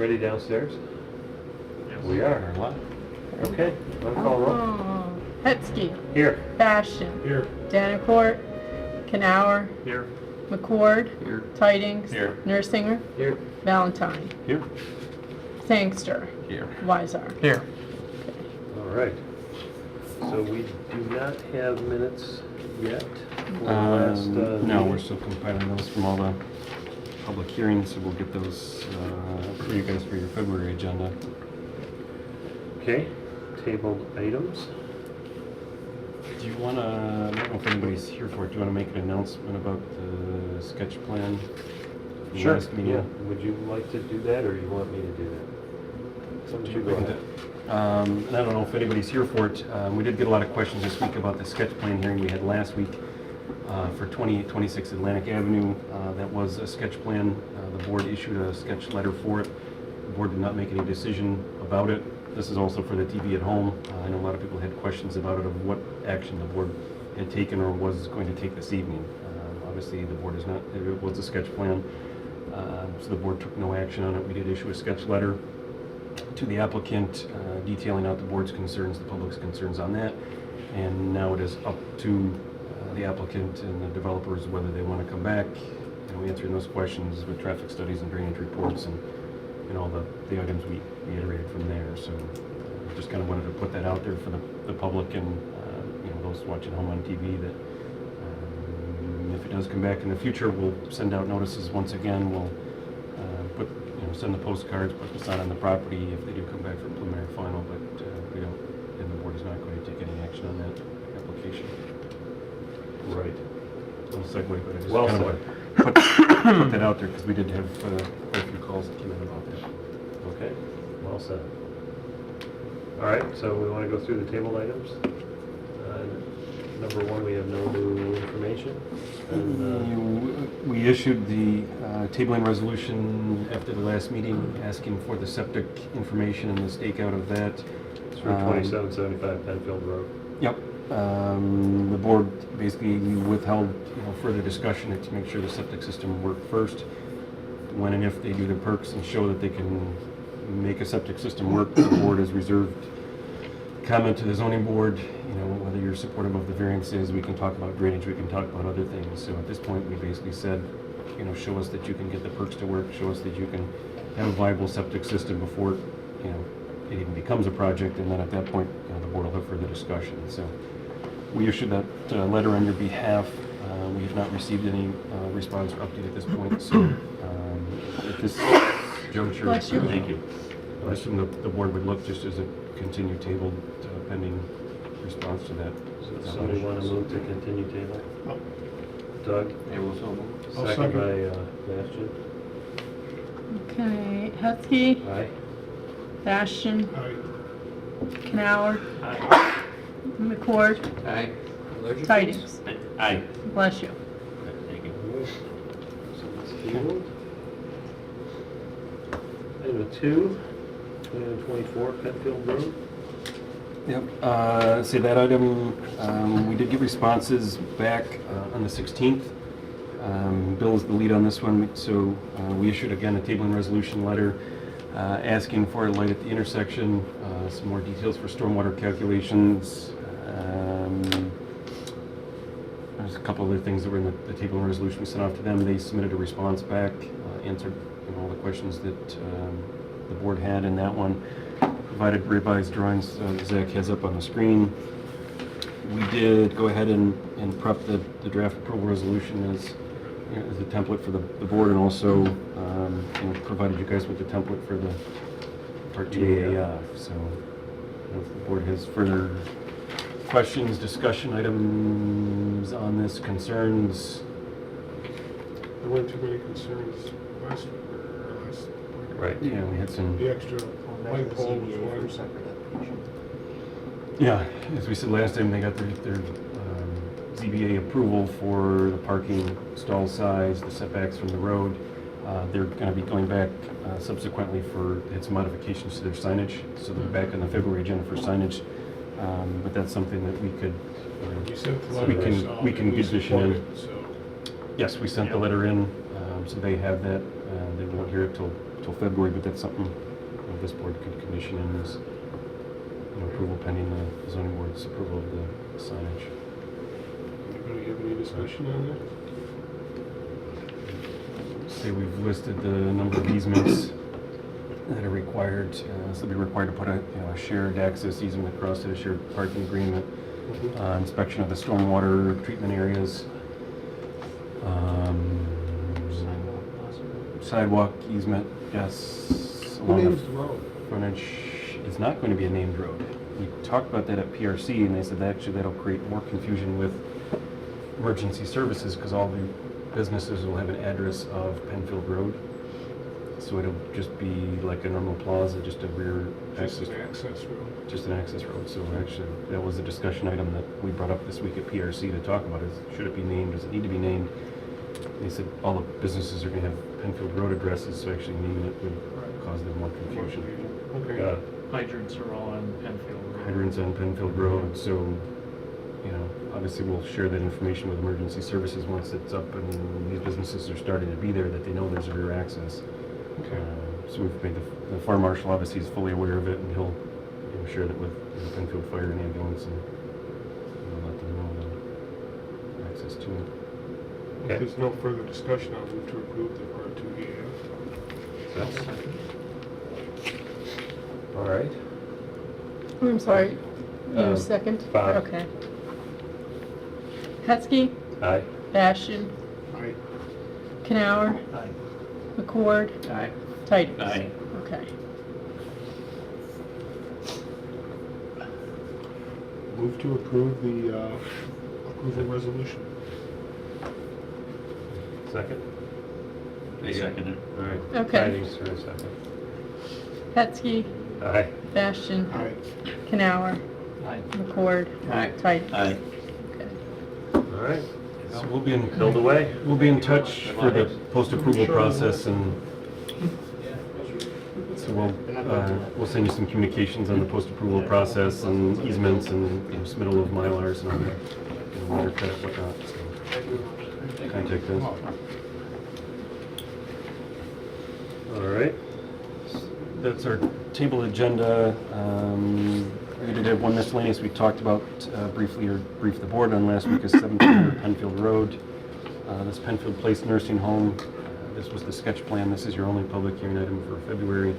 Everybody downstairs? Yes. We are. What? Okay. Want to call roll? Hetzke. Here. Bastian. Here. Danicourt. Knauer. Here. McCord. Here. Tidings. Here. Nursinger. Here. Valentine. Here. Sangster. Here. Weisar. Here. All right. So we do not have minutes yet for the last No, meeting. we're still compiling those from all the public hearings, so we'll get those for you guys for your February agenda. Okay. Tabled items. Do you want to, I don't know if anybody's here for it, do you want to make an announcement about the sketch plan? from the last meeting? Yeah. Would you like to do that, or you want me to do that? Some you go ahead. And I don't know if anybody's here for it. We did get a lot of questions this week about the sketch plan hearing we had last week for 2826 Atlantic Avenue. That was a sketch plan. The board issued a sketch letter for it. The board did not make any decision about it. This is also for the TV at home. I know a lot of people had questions about it, of what action the board had taken or was going to take this evening. Obviously, the board is not, it was a sketch plan, so the board took no action on it. We did issue a sketch letter to the applicant detailing out the board's concerns, the public's concerns on that, and now it is up to the applicant and the developers whether they want to come back, answering those questions with traffic studies and drainage reports and all the items we iterated from there. So just kind of wanted to put that out there for the public and those watching home on TV that if it does come back in the future, we'll send out notices once again. We'll send the postcards, put the sign on the property if they do come back for preliminary final, but we don't, and the board is not going to take any action on that application. Right. A little segue, but I just Well kind said. of put that out there because we did have quite a few calls that came in about that. Okay. Well said. All right. So we want to go through the tabled items. Number one, we have no new information. And, We issued the tabling resolution after the last meeting asking for the septic information and the stakeout of that. it's for 2775 Penfield Road. Yep. The board basically withheld further discussion to make sure the septic system worked first. When and if they do the perks and show that they can make a septic system work, the board has reserved comment to the zoning board, whether you're supportive of the variances. We can talk about drainage, we can talk about other things. So at this point, we basically said, show us that you can get the perks to work, show us that you can have a viable septic system before, it even becomes a project, and then at that point, the board will have further discussion. So we issued that letter on your behalf. We have not received any response or update at this point, so at this juncture, Bless you. thank you. I assume the board would look just as a continued table pending response to that. So somebody want to move to continue table? Doug? I'll Second second. by Bastian. Okay. Hetzke. Aye. Bastian. Aye. Knauer. McCord. Aye. Tidings. Aye. Bless you. Thank you. All right. So that's tabled. Item 2, 2124 Penfield Road. Yep. See that item, we did get responses back on the 16th. Bill is the lead on this one, so we issued again a tabling resolution letter asking for a light at the intersection, some more details for stormwater calculations. There's a couple other things that were in the tabling resolution we sent off to them. They submitted a response back, answered all the questions that the board had in that one. Provided revised drawings Zach has up on the screen. We did go ahead and prep the draft approval resolution as a template for the board, and also provided you guys with the template for the Part 2 AAF. So if the board has further questions, discussion items on this, concerns. There weren't too many concerns last week. Right. Yeah, we had some. The extra light pole was one. Yeah, as we said last time, they got their ZBA approval for the parking stall size, the setbacks from the road. They're going to be going back subsequently for some modifications to their signage, so they're back on the February agenda for signage. But that's something that we could. You sent the So letter. we can we condition support in. it, so. Yes, we sent the letter in, so they have that. They won't hear it till till February, but that's something this board could condition in as approval pending the zoning board's approval of the signage. Anybody have any discussion on that? Say we've listed the number of easements that are required. So they'll be required to put a shared access easement across to the shared parking agreement, inspection of the stormwater treatment areas, sidewalk easement, yes. Who along the names the road? Frontage is not going to be a named road. We talked about that at PRC, and they said that actually that'll create more confusion with emergency services because all the businesses will have an address of Penfield Road. So it'll just be like a normal plaza, just a rear Just access, an access road. just an access road. So actually, that was a discussion item that we brought up this week at PRC to talk about is, should it be named, does it need to be named? They said all the businesses are going to have Penfield Road addresses, so actually naming it would cause them more confusion. Okay. Got it. Hydrants are all on Penfield Road. Hydrants on Penfield Road, so, obviously we'll share that information with emergency services once it's up and these businesses are starting to be there, that they know there's a rear access. Okay. So we've made the fire marshal obviously is fully aware of it, and he'll share that with Penfield Fire and Ambulance and let them know the access to it. If there's no further discussion, I'll move to approve the Part 2 EAF. That's- All right. I'm sorry, you second? Bob. Okay. Hetzke, Aye. Bastian, Aye. Canower, Aye. McCord, Aye. Tidings. Aye. Okay. Move to approve the approval resolution. Second? I second it. All right. Okay. Tidings for a second. Hetzke, Aye. Bastian, Aye. Canower, Aye. McCord, Aye. Tidings. Aye. Okay. All right. So we'll be in Build away. We'll be in touch for the post-approval process, and so we'll send you some communications on the post-approval process and easements and submittal of Mylars and all that, letter credit, whatnot, so contact us. All right. That's our table agenda. We did have one miscellaneous we talked about briefly, or briefed the board on last week, is 1700 Penfield Road. This Penfield Place Nursing Home. This was the sketch plan. This is your only public hearing item for February.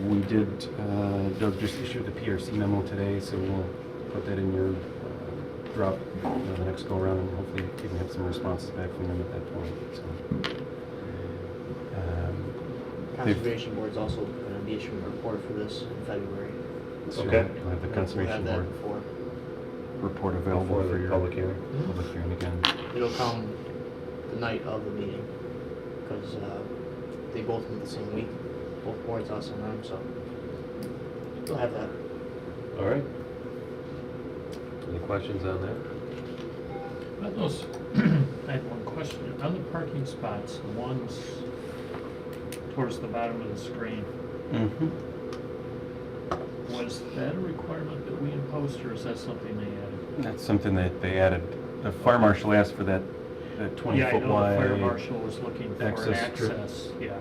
We did, Doug just issued the PRC memo today, so we'll put that in your drop the next go around, and hopefully you can have some responses back from them at that point. So, Conservation Board's also going to be issuing a report for this in February. so Okay. we'll have the We'll Conservation have that Board before. report available Before for the your public hearing. public hearing again. It'll come the night of the meeting, because they both meet the same week, both boards also them, so we'll have that. All right. Any questions on that? On those, I had one question. On the parking spots, the ones towards the bottom of the screen, was that a requirement that we imposed, or is that something they added? That's something that they added. The fire marshal asked for that 20-foot Yeah, I know the fire wide marshal was looking for an access strip. access, yeah.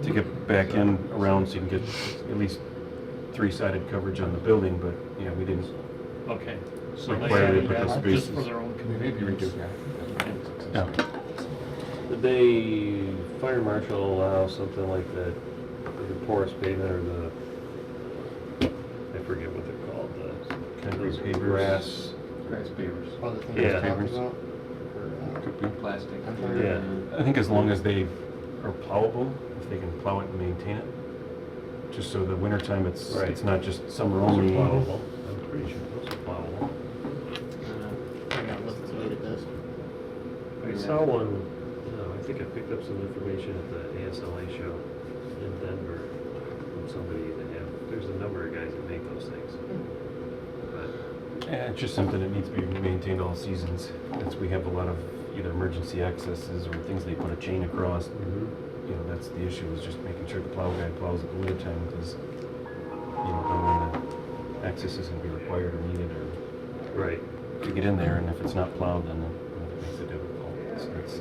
to get back in around so you can get at least three-sided coverage on the building, but yeah, we didn't. Okay, so they Require they added put the that just for spaces. their own convenience. Yeah. Did they, fire marshal allow something like the porous pavement or the, I forget what they're called, the Concrete pavers. grass? Grass pavers. All the things Yeah. we're talking Pavers. about. Could be. Plastic. I'm sorry. Yeah. I think as long as they are plowable, if they can plow it and maintain it, just so the wintertime it's Right. it's not just summer Those are only. plowable. I'm pretty sure those are plowable. I'm not looking to read it this. I saw one, I think I picked up some information at the ASLA show in Denver from somebody that there's a number of guys that make those things. But, Yeah, it's just something that needs to be maintained all seasons. We have a lot of either emergency accesses or things they put a chain across. That's the issue, is just making sure the plow guy plows at the wintertime, because don't know when the access is going to be required or needed or right. to get in there, and if it's not plowed, then it makes it difficult. So that's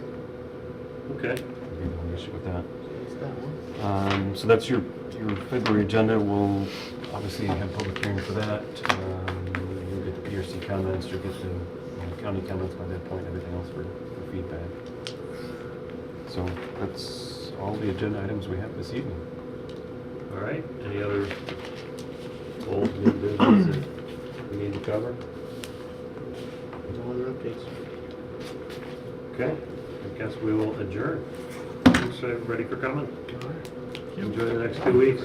Okay. would be the only issue with that. That's that one. So that's your February agenda. We'll obviously have public hearing for that. You'll get the PRC comments, you'll get the county comments by that point, everything else for feedback. So that's all the agenda items we have this evening. All right, any other old new business that we need to cover? No other updates. Okay, I guess we will adjourn. Thanks everybody for coming. Enjoy the next 2 weeks.